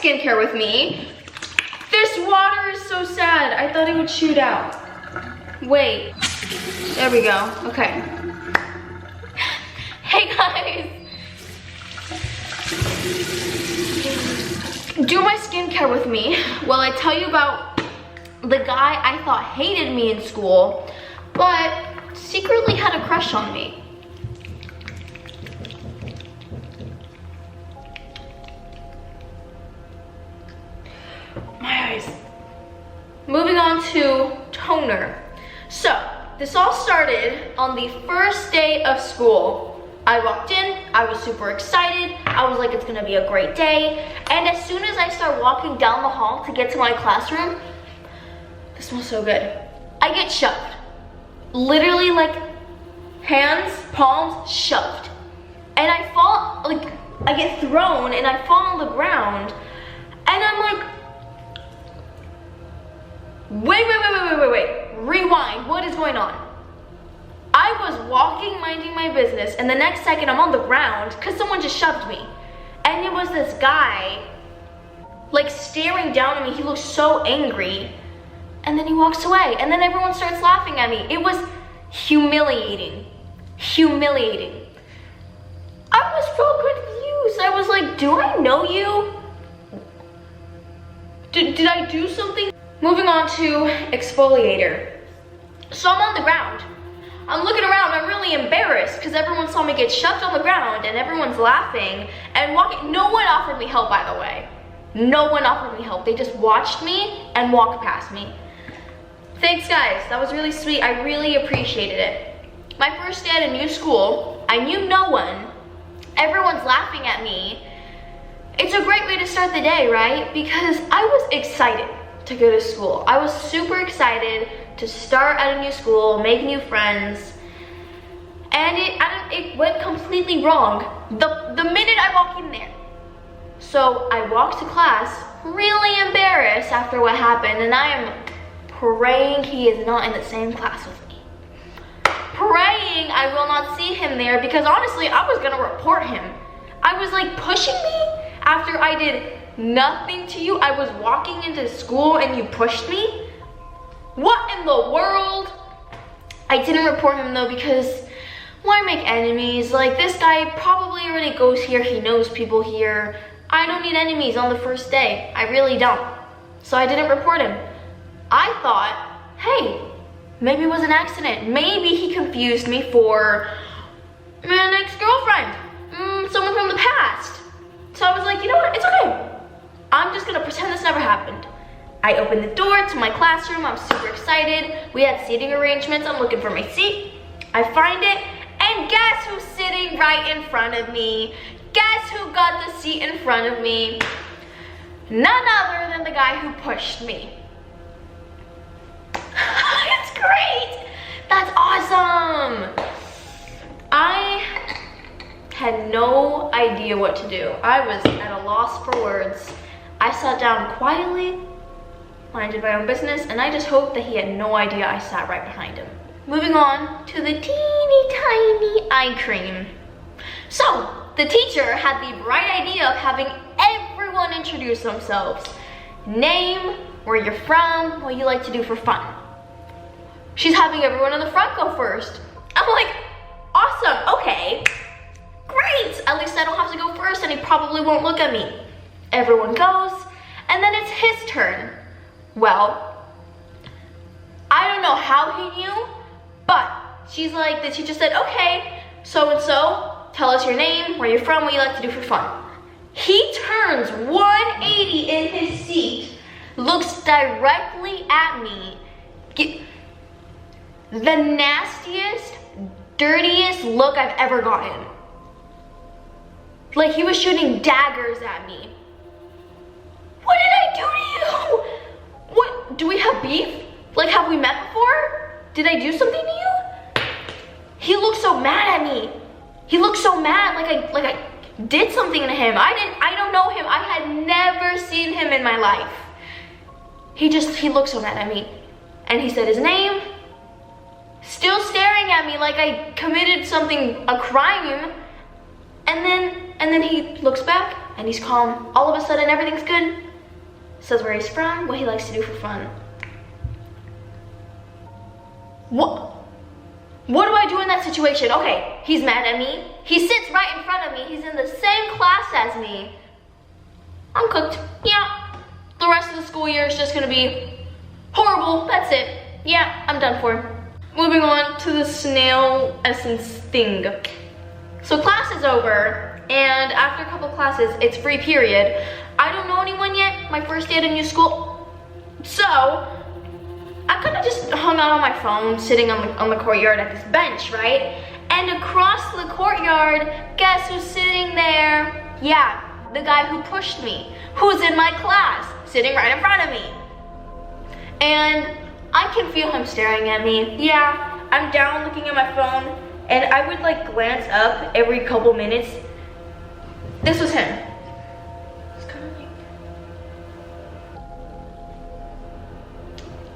skincare with me. This water is so sad. I thought it would shoot out. Wait, there we go, okay. Hey guys. Do my skincare with me while I tell you about the guy I thought hated me in school, but secretly had a crush on me. My eyes. Moving on to toner. So, this all started on the first day of school. I walked in, I was super excited. I was like, it's gonna be a great day. And as soon as I start walking down the hall to get to my classroom, this smells so good. I get shoved. Literally like hands, palms shoved. And I fall, like I get thrown and I fall on the ground. And I'm like, wait, rewind, what is going on? I was walking, minding my business, and the next second I'm on the ground because someone just shoved me. And it was this guy, like staring down at me. He looked so angry. And then he walks away, and then everyone starts laughing at me. It was humiliating, humiliating. I was so confused. I was like, do I know you? Did I do something? Moving on to exfoliator. So I'm on the ground. I'm looking around, I'm really embarrassed because everyone saw me get shoved on the ground and everyone's laughing and walking. No one offered me help, by the way. No one offered me help. They just watched me and walked past me. Thanks guys, that was really sweet. I really appreciated it. My first day at a new school, I knew no one. Everyone's laughing at me. It's a great way to start the day, right? Because I was excited to go to school. I was super excited to start at a new school, make new friends, and it went completely wrong the minute I walked in there. So I walked to class really embarrassed after what happened, and I am praying he is not in the same class with me. Praying I will not see him there, because honestly, I was gonna report him. I was like pushing me after I did nothing to you. I was walking into school and you pushed me. What in the world? I didn't report him though, because why make enemies? Like, this guy probably already goes here. He knows people here. I don't need enemies on the first day. I really don't. So I didn't report him. I thought, hey, maybe it was an accident. Maybe he confused me for an ex-girlfriend, someone from the past. So I was like, you know what? It's okay. I'm just gonna pretend this never happened. I opened the door to my classroom. I'm super excited. We had seating arrangements. I'm looking for my seat. I find it, and guess who's sitting right in front of me? Guess who got the seat in front of me? None other than the guy who pushed me. It's great. That's awesome. I had no idea what to do. I was at a loss for words. I sat down quietly, minded my own business, and I just hoped that he had no idea I sat right behind him. Moving on to the teeny tiny eye cream. So, the teacher had the bright idea of having everyone introduce themselves. Name, where you're from, what you like to do for fun. She's having everyone in the front go first. I'm like, awesome, okay, great. At least I don't have to go first and he probably won't look at me. Everyone goes, and then it's his turn. Well, I don't know how he knew, but she's like, the teacher said, okay, so-and-so, tell us your name, where you're from, what you like to do for fun. He turns 180 in his seat, looks directly at me, the nastiest, dirtiest look I've ever gotten. Like he was shooting daggers at me. What did I do to you? What, do we have beef? Like, have we met before? Did I do something to you? He looked so mad at me. He looked so mad, like I did something to him. I don't know him. I had never seen him in my life. He looked so mad at me. And he said his name, still staring at me like I committed something, a crime. And then then he looks back and he's calm. All of a sudden, everything's good. Says where he's from, what he likes to do for fun. What do I do in that situation? Okay, he's mad at me. He sits right in front of me. He's in the same class as me. I'm cooked. Yeah, the rest of the school year is just gonna be horrible. That's it. Yeah, I'm done for. Moving on to the snail essence thing. So class is over, and after a couple classes, it's free period. I don't know anyone yet, my first day at a new school. So, I could have just hung out on my phone, sitting on the courtyard at this bench, right? And across the courtyard, guess who's sitting there? Yeah, the guy who pushed me, who's in my class, sitting right in front of me. And I can feel him staring at me. Yeah, I'm down looking at my phone, and I would like glance up every couple minutes. This was him. It's kind of like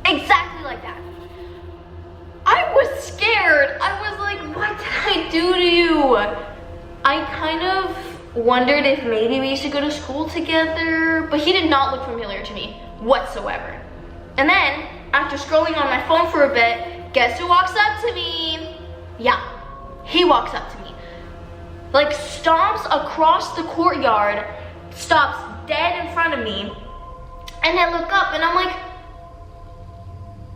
exactly like that. I was scared. I was like, what did I do to you? I kind of wondered if maybe we used to go to school together, but he did not look familiar to me whatsoever. And then, after scrolling on my phone for a bit, guess who walks up to me? Yeah, he walks up to me. Like stomps across the courtyard, stops dead in front of me, and I look up and I'm like,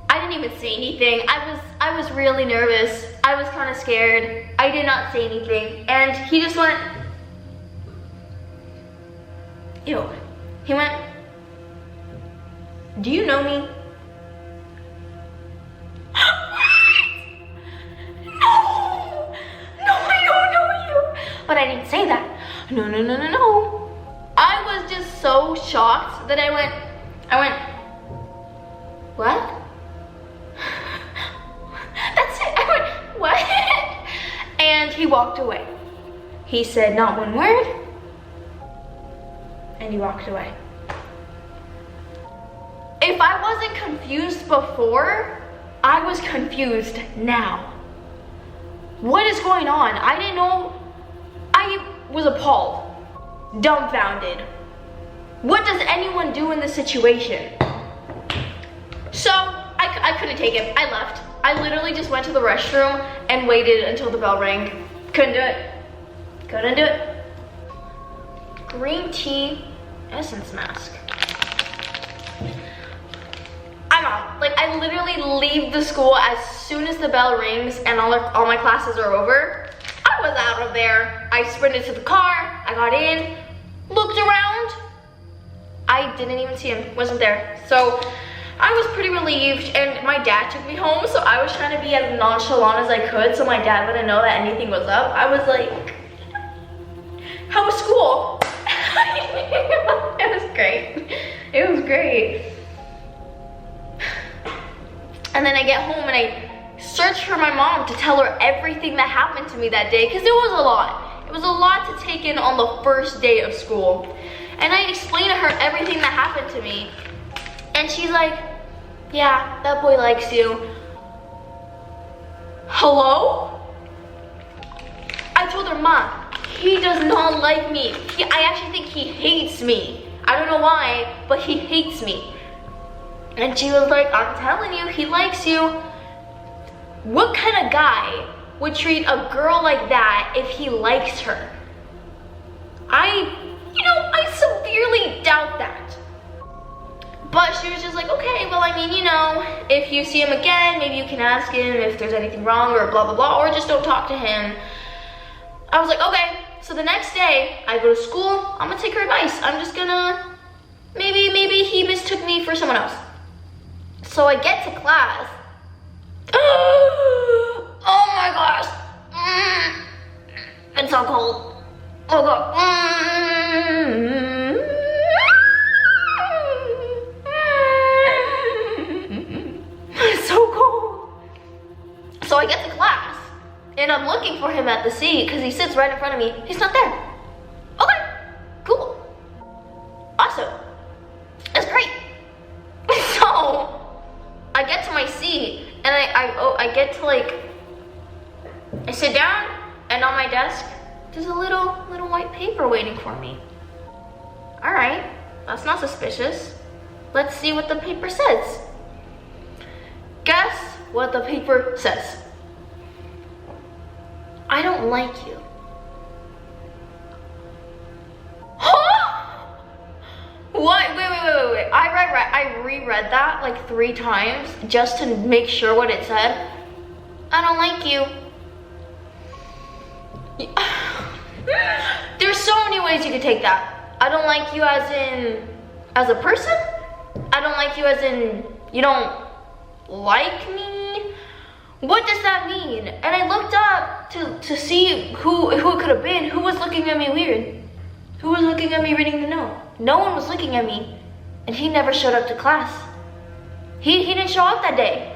I didn't even say anything. I was really nervous. I was kind of scared. I did not say anything, and he just went, ew. He went, do you know me? But I didn't say that. No. I was just so shocked that I went, what? That's it. I went, what? And he walked away. He said not one word, and he walked away. If I wasn't confused before, I was confused now. What is going on? I didn't know. I was appalled, dumbfounded. What does anyone do in this situation? So I couldn't take it. I left. I literally just went to the restroom and waited until the bell rang. Couldn't do it. Green tea essence mask. I'm out. Like, I literally leave the school as soon as the bell rings and all my classes are over. I was out of there. I sprinted to the car, I got in, looked around. I didn't even see him, wasn't there. So I was pretty relieved, and my dad took me home, so I was trying to be as nonchalant as I could so my dad wouldn't know that anything was up. I was like, how was school? It was great. It was great. And then I get home and I search for my mom to tell her everything that happened to me that day, because it was a lot. It was a lot to take in on the first day of school. And I explained to her everything that happened to me. And she's like, yeah, that boy likes you. Hello? I told her, Mom, he does not like me. I actually think he hates me. I don't know why, but he hates me. And she was like, I'm telling you, he likes you. What kind of guy would treat a girl like that if he likes her? I severely doubt that. But she was just like, okay, well, I mean, if you see him again, maybe you can ask him if there's anything wrong or blah, blah, blah, or just don't talk to him. I was like, okay. So the next day, I go to school, I'm gonna take her advice. I'm just gonna, maybe he mistook me for someone else. So I get to class. Oh my gosh. It's so cold. Oh god. It's so cold. So I get to class and I'm looking for him at the seat because he sits right in front of me. He's not there. Okay, cool. Awesome. That's great. So I get to my seat and I get to I sit down, and on my desk there's a little white paper waiting for me. All right, that's not suspicious. Let's see what the paper says. Guess what the paper says. I don't like you. Huh? What? Wait. I reread that like 3 times just to make sure what it said. I don't like you. There's so many ways you could take that. I don't like you as a person. I don't like you as in you don't like me. What does that mean? And I looked up to see who it could have been. Who was looking at me weird? Who was looking at me reading the note? No one was looking at me. And he never showed up to class. He didn't show up that day.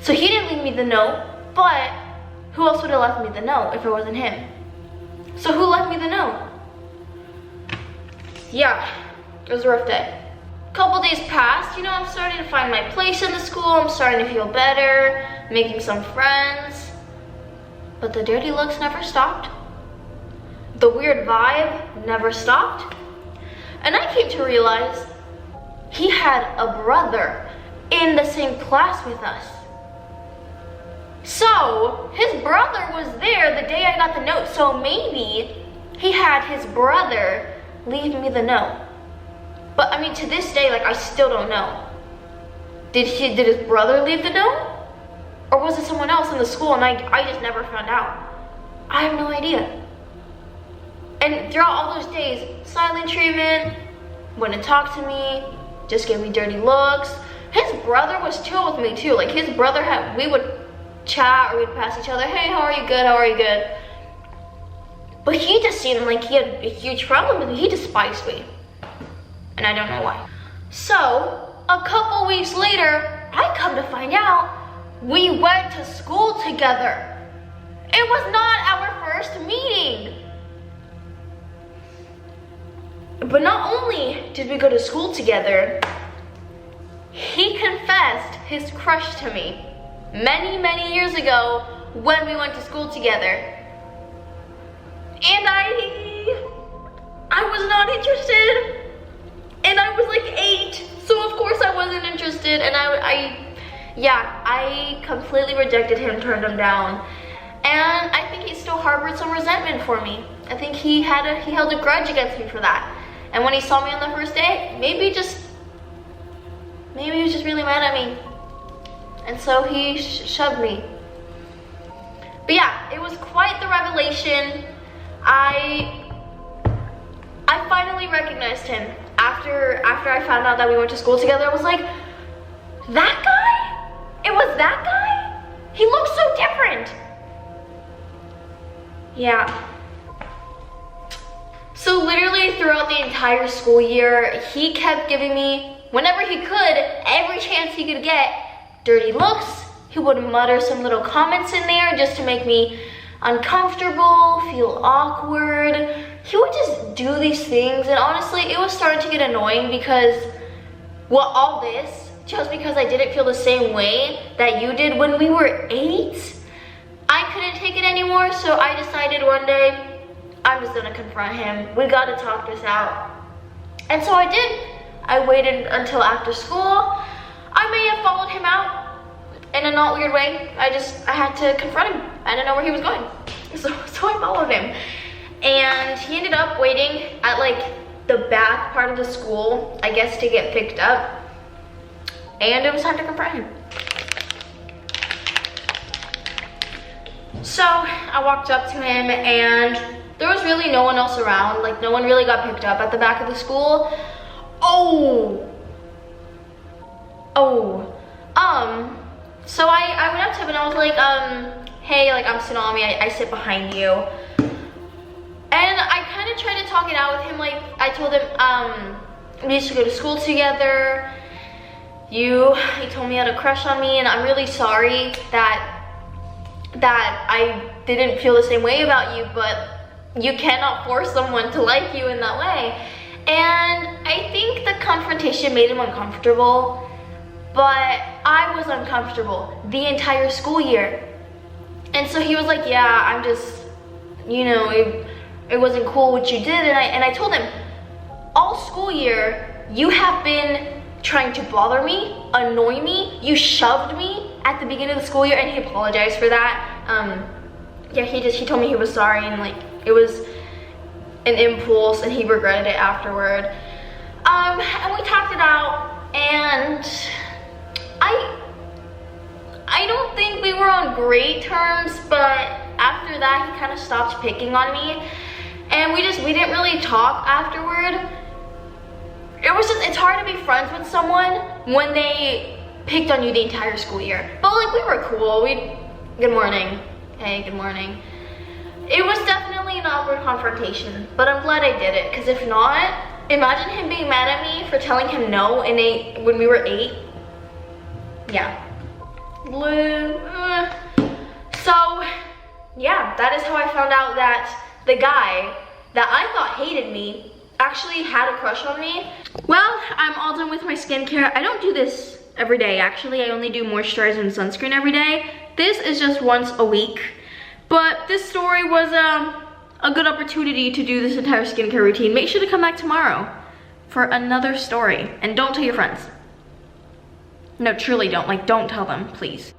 So he didn't leave me the note, but who else would have left me the note if it wasn't him? So who left me the note? Yeah, it was a rough day. Couple days passed, I'm starting to find my place in the school. I'm starting to feel better, making some friends. But the dirty looks never stopped. The weird vibe never stopped. And I came to realize he had a brother in the same class with us. So his brother was there the day I got the note. So maybe he had his brother leave me the note. But I mean, to this day, like, I still don't know. Did his brother leave the note? Or was it someone else in the school and I just never found out? I have no idea. And throughout all those days, silent treatment, wouldn't talk to me, just gave me dirty looks. His brother was chill with me too. Like, his brother we would chat or we'd pass each other, hey, how are you good, how are you good? But he just seemed like he had a huge problem with me. He despised me. And I don't know why. So, a couple weeks later, I come to find out we went to school together. It was not our first meeting. But not only did we go to school together, he confessed his crush to me many years ago when we went to school together. And I was not interested. And I was like 8, so of course I wasn't interested. And I completely rejected him, turned him down. And I think he still harbored some resentment for me. I think he held a grudge against me for that. And when he saw me on the first day, maybe he was just really mad at me. And so he shoved me. But yeah, it was quite the revelation. I finally recognized him. After I found out that we went to school together, I was like, that guy? It was that guy? He looks so different. Yeah. So literally throughout the entire school year, he kept giving me, whenever he could, every chance he could get, dirty looks. He would mutter some little comments in there just to make me uncomfortable, feel awkward. He would just do these things, and honestly, it was starting to get annoying because, well, all this, just because I didn't feel the same way that you did when we were 8, I couldn't take it anymore, so I decided one day, I'm just gonna confront him. We gotta talk this out. And so I did. I waited until after school. I may have followed him out in a not weird way. I had to confront him. I didn't know where he was going. So I followed him. And he ended up waiting at like the back part of the school, I guess, to get picked up. And it was time to confront him. So I walked up to him and there was really no one else around. Like, no one really got picked up at the back of the school. So I went up to him and I was like, hey, like, I'm Txunamy, I sit behind you. And I kind of tried to talk it out with him. Like, I told him, we used to go to school together. You told me you had a crush on me, and I'm really sorry that I didn't feel the same way about you, but you cannot force someone to like you in that way. And I think the confrontation made him uncomfortable, but I was uncomfortable the entire school year. And so he was like, yeah, you know, it wasn't cool what you did. And I told him, all school year, you have been trying to bother me, annoy me. You shoved me at the beginning of the school year, and he apologized for that. Yeah, he told me he was sorry, and like, it was an impulse, and he regretted it afterward. And we talked it out, and I don't think we were on great terms, but after that, he kind of stopped picking on me, and we didn't really talk afterward. It's hard to be friends with someone when they picked on you the entire school year. But like, we were cool. Good morning. Hey, good morning. It was definitely an awkward confrontation, but I'm glad I did it, because if not, imagine him being mad at me for telling him no when we were 8. Yeah. So, yeah, that is how I found out that the guy that I thought hated me actually had a crush on me. Well, I'm all done with my skincare. I don't do this every day, actually. I only do moisturizer and sunscreen every day. This is just once a week. But this story was a good opportunity to do this entire skincare routine. Make sure to come back tomorrow for another story. And don't tell your friends. No, truly don't. Like, don't tell them, please.